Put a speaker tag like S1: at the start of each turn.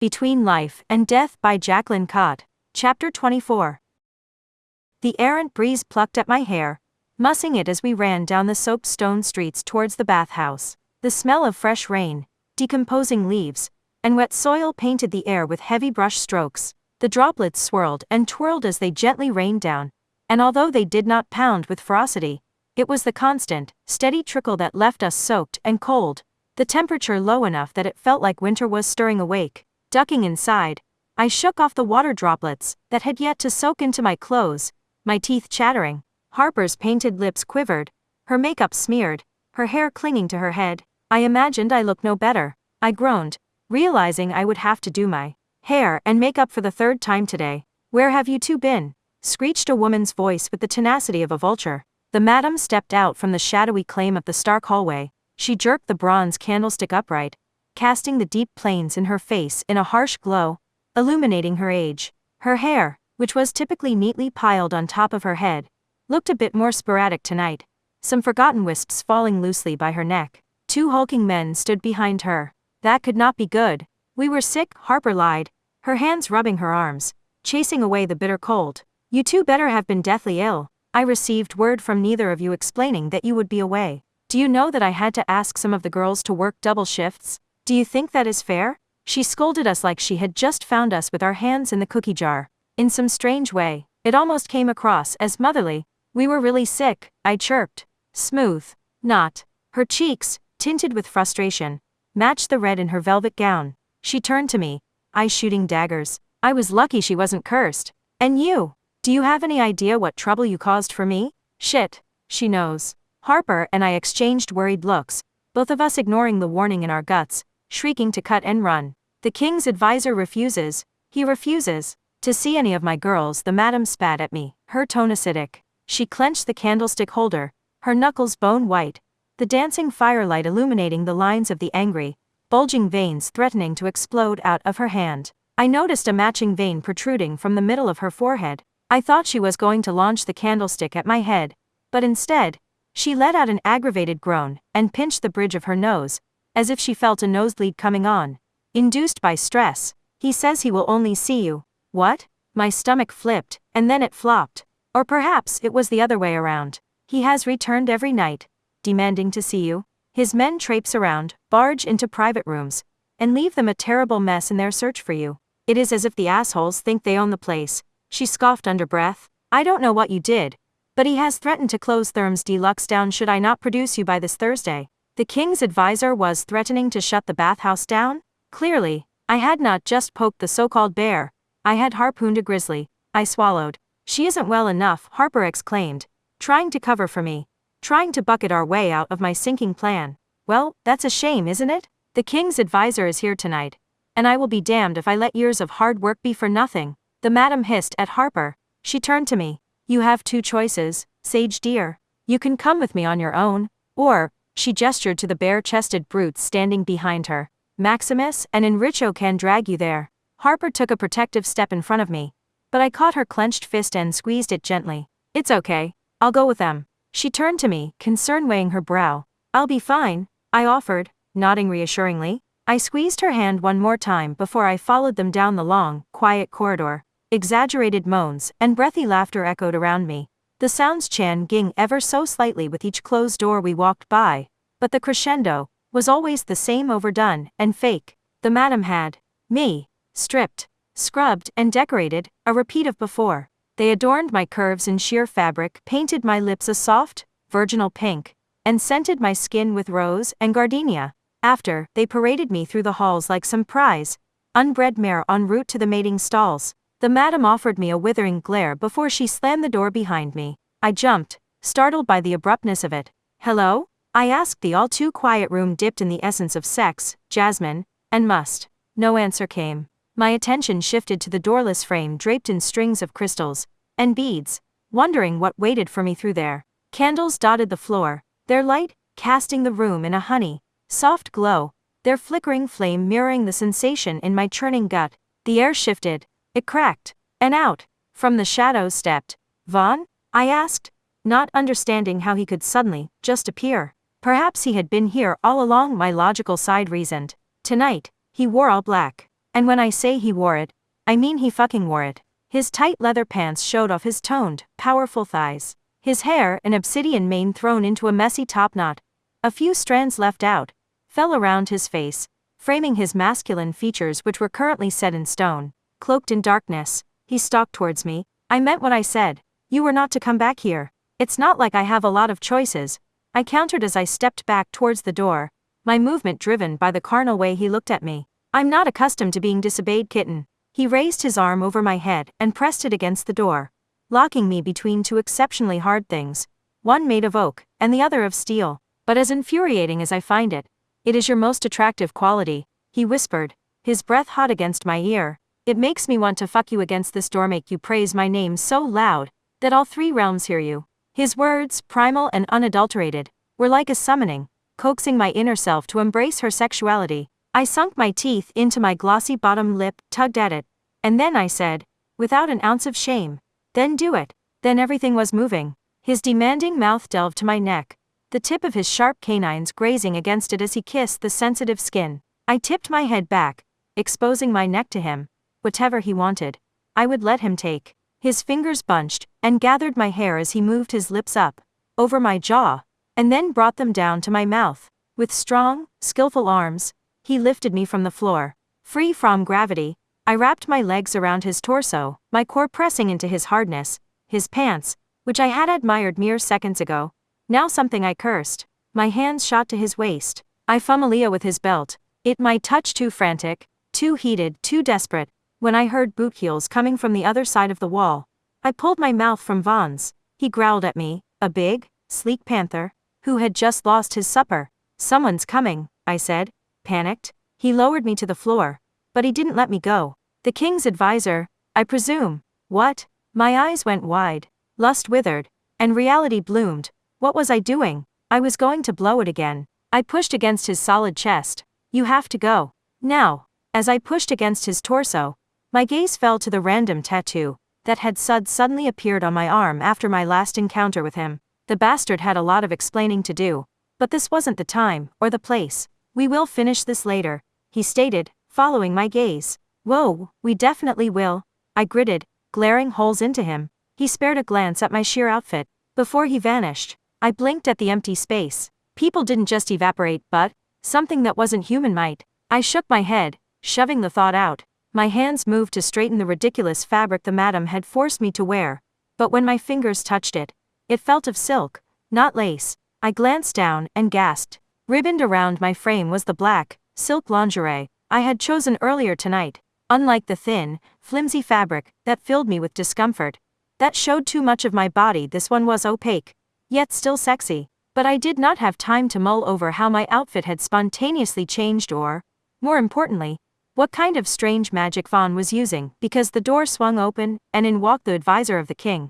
S1: Between Life and Death by Jaclyn. Chapter 24. The errant breeze plucked at my hair, mussing it as we ran down the soaped stone streets towards the bathhouse. The smell of fresh rain, decomposing leaves, and wet soil painted the air with heavy brush strokes. The droplets swirled and twirled as they gently rained down, and although they did not pound with ferocity, it was the constant, steady trickle that left us soaked and cold, the temperature low enough that it felt like winter was stirring awake. Ducking inside, I shook off the water droplets that had yet to soak into my clothes, my teeth chattering. Harper's painted lips quivered, her makeup smeared, her hair clinging to her head. I imagined I looked no better. I groaned, realizing I would have to do my hair and makeup for the third time today. "Where have you two been?" screeched a woman's voice with the tenacity of a vulture. The madam stepped out from the shadowy claim of the stark hallway. She jerked the bronze candlestick upright, casting the deep planes in her face in a harsh glow, illuminating her age. Her hair, which was typically neatly piled on top of her head, looked a bit more sporadic tonight, some forgotten wisps falling loosely by her neck. Two hulking men stood behind her. "That could not be good. We were sick," Harper lied, her hands rubbing her arms, chasing away the bitter cold. "You two better have been deathly ill. I received word from neither of you explaining that you would be away. Do you know that I had to ask some of the girls to work double shifts? Do you think that is fair?" She scolded us like she had just found us with our hands in the cookie jar. In some strange way, it almost came across as motherly. "We were really sick," I chirped. Smooth, not. Her cheeks, tinted with frustration, matched the red in her velvet gown. She turned to me, eyes shooting daggers. "I was lucky she wasn't cursed. And you? Do you have any idea what trouble you caused for me?" "Shit, she knows." Harper and I exchanged worried looks, both of us ignoring the warning in our guts, shrieking to cut and run. "The king's advisor refuses. He refuses to see any of my girls." The madam spat at me, her tone acidic. She clenched the candlestick holder, her knuckles bone white, the dancing firelight illuminating the lines of the angry, bulging veins threatening to explode out of her hand. I noticed a matching vein protruding from the middle of her forehead. I thought she was going to launch the candlestick at my head, but instead, she let out an aggravated groan and pinched the bridge of her nose, as if she felt a nosebleed coming on. "Induced by stress. He says he will only see you." "What?" My stomach flipped, and then it flopped. Or perhaps it was the other way around. "He has returned every night, demanding to see you. His men traipse around, barge into private rooms, and leave them a terrible mess in their search for you. It is as if the assholes think they own the place." She scoffed under breath. "I don't know what you did, but he has threatened to close Therm's Deluxe down should I not produce you by this Thursday." The king's advisor was threatening to shut the bathhouse down? Clearly, I had not just poked the so-called bear, I had harpooned a grizzly. I swallowed. "She isn't well enough," Harper exclaimed, trying to cover for me, trying to bucket our way out of my sinking plan. "Well, that's a shame, isn't it? The king's advisor is here tonight, and I will be damned if I let years of hard work be for nothing." The madam hissed at Harper. She turned to me. "You have two choices, Sage dear. You can come with me on your own, or," she gestured to the bare-chested brutes standing behind her, "Maximus and Enrico can drag you there." Harper took a protective step in front of me, but I caught her clenched fist and squeezed it gently. "It's okay, I'll go with them." She turned to me, concern weighing her brow. "I'll be fine," I offered, nodding reassuringly. I squeezed her hand one more time before I followed them down the long, quiet corridor. Exaggerated moans and breathy laughter echoed around me. The sounds ging ever so slightly with each closed door we walked by, but the crescendo was always the same, overdone and fake. The madam had me stripped, scrubbed, and decorated, a repeat of before. They adorned my curves in sheer fabric, painted my lips a soft, virginal pink, and scented my skin with rose and gardenia. After, they paraded me through the halls like some prize, unbred mare en route to the mating stalls. The madam offered me a withering glare before she slammed the door behind me. I jumped, startled by the abruptness of it. "Hello?" I asked. The all-too-quiet room dipped in the essence of sex, jasmine, and must. No answer came. My attention shifted to the doorless frame draped in strings of crystals and beads, wondering what waited for me through there. Candles dotted the floor, their light casting the room in a honey, soft glow, their flickering flame mirroring the sensation in my churning gut. The air shifted. It cracked, and out, from the shadows stepped Vaughn? I asked, not understanding how he could suddenly just appear. Perhaps he had been here all along, my logical side reasoned. Tonight, he wore all black. And when I say he wore it, I mean he fucking wore it. His tight leather pants showed off his toned, powerful thighs. His hair, an obsidian mane thrown into a messy topknot, a few strands left out, fell around his face, framing his masculine features which were currently set in stone. Cloaked in darkness, he stalked towards me. I meant what I said. You were not to come back here. It's not like I have a lot of choices, I countered as I stepped back towards the door, my movement driven by the carnal way he looked at me. I'm not accustomed to being disobeyed, kitten. He raised his arm over my head and pressed it against the door, locking me between two exceptionally hard things, one made of oak and the other of steel. But as infuriating as I find it, it is your most attractive quality, he whispered, his breath hot against my ear. It makes me want to fuck you against this door, make you praise my name so loud that all three realms hear you. His words, primal and unadulterated, were like a summoning, coaxing my inner self to embrace her sexuality. I sunk my teeth into my glossy bottom lip, tugged at it, and then I said, without an ounce of shame, then do it. Then everything was moving. His demanding mouth delved to my neck, the tip of his sharp canines grazing against it as he kissed the sensitive skin. I tipped my head back, exposing my neck to him. Whatever he wanted, I would let him take. His fingers bunched and gathered my hair as he moved his lips up, over my jaw, and then brought them down to my mouth. With strong, skillful arms, he lifted me from the floor. Free from gravity, I wrapped my legs around his torso, my core pressing into his hardness. His pants, which I had admired mere seconds ago, now something I cursed. My hands shot to his waist. I familiar with his belt. It might touch too frantic, too heated, too desperate, when I heard boot heels coming from the other side of the wall. I pulled my mouth from Vaughn's. He growled at me, a big, sleek panther, who had just lost his supper. Someone's coming, I said, panicked. He lowered me to the floor, but he didn't let me go. The king's advisor, I presume. What? My eyes went wide, lust withered, and reality bloomed. What was I doing? I was going to blow it again. I pushed against his solid chest. You have to go. Now. As I pushed against his torso, my gaze fell to the random tattoo that had suddenly appeared on my arm after my last encounter with him. The bastard had a lot of explaining to do, but this wasn't the time or the place. We will finish this later, he stated, following my gaze. Whoa, we definitely will, I gritted, glaring holes into him. He spared a glance at my sheer outfit. Before he vanished, I blinked at the empty space. People didn't just evaporate, but something that wasn't human might. I shook my head, shoving the thought out. My hands moved to straighten the ridiculous fabric the madam had forced me to wear, but when my fingers touched it, it felt of silk, not lace. I glanced down and gasped. Ribboned around my frame was the black, silk lingerie I had chosen earlier tonight. Unlike the thin, flimsy fabric that filled me with discomfort, that showed too much of my body, this one was opaque, yet still sexy. But I did not have time to mull over how my outfit had spontaneously changed or, more importantly, what kind of strange magic Vaughn was using, because the door swung open, and in walked the advisor of the king.